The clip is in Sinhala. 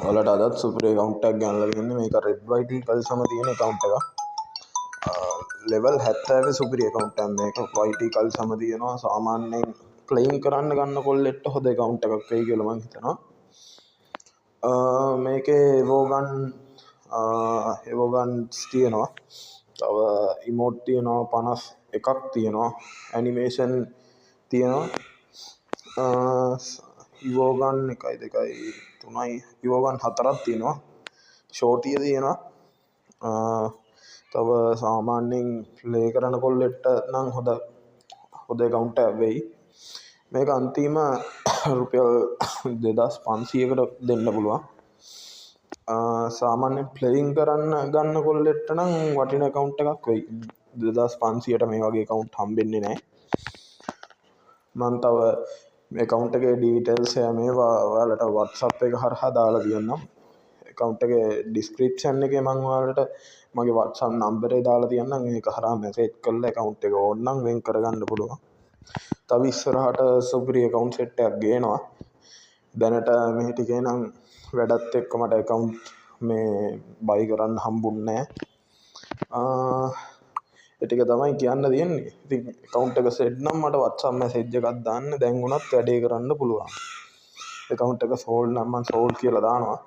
ඔයාලට අදත් සුපිරි account එකක් ගන්නලා තියෙන්නේ. මේක red white eagle සම තියෙන account එකක්. level 70 සුපිරි account එකක් මේක. white eagle සම තියෙනවා. සාමාන්‍යයෙන් playing කරන්න ගන්න කොල්ලෙට හොඳ account එකක් වෙයි කියලා මම හිතනවා. මේකේ evogans තියෙනවා. තව emote තියෙනවා 51ක් තියෙනවා. animation තියෙනවා. ඉවෝගන් 1 2 3යි ඉවෝගන් 4ක් තියෙනවා. ෂෝටිය තියෙනවා. තව සාමාන්‍යයෙන් ප්ලේ කරන කොල්ලෙට නම් හොඳ account එකක් වෙයි. මේක අන්තිම රුපියල් 2500කට දෙන්න පුළුවන්. සාමාන්‍යයෙන් ප්ලේයින් කරන්න ගන්න කොල්ලෙට නම් වටින account එකක් වෙයි. 2500ට මේ වගේ account හම්බෙන්නේ නැහැ. මම තව මේ account එකේ details මේවා ඔයාලට WhatsApp එක හරහා දාලා තියන්නම්. account එකේ description එකේ මම ඔයාලට මගේ WhatsApp number එක දාලා තියන්නම්. ඒක හරහා message කරලා account එක ඕන නම් වෙන් කරගන්න පුළුවන්. තව ඉස්සරහට සුපිරි account set එකක් ගේනවා. දැනට මේ ටිකේ නම් වැඩත් එක්ක මට account මේ buy කරන්න හම්බුන්නේ නැහැ. ඒ ටික තමයි කියන්න තියෙන්නේ. ඉතින් account එක set නම් මට WhatsApp message එකක් දාන්න. දැන් උනත් වැඩේ කරන්න පුළුවන්. account එක sold නම් මම sold කියලා දානවා.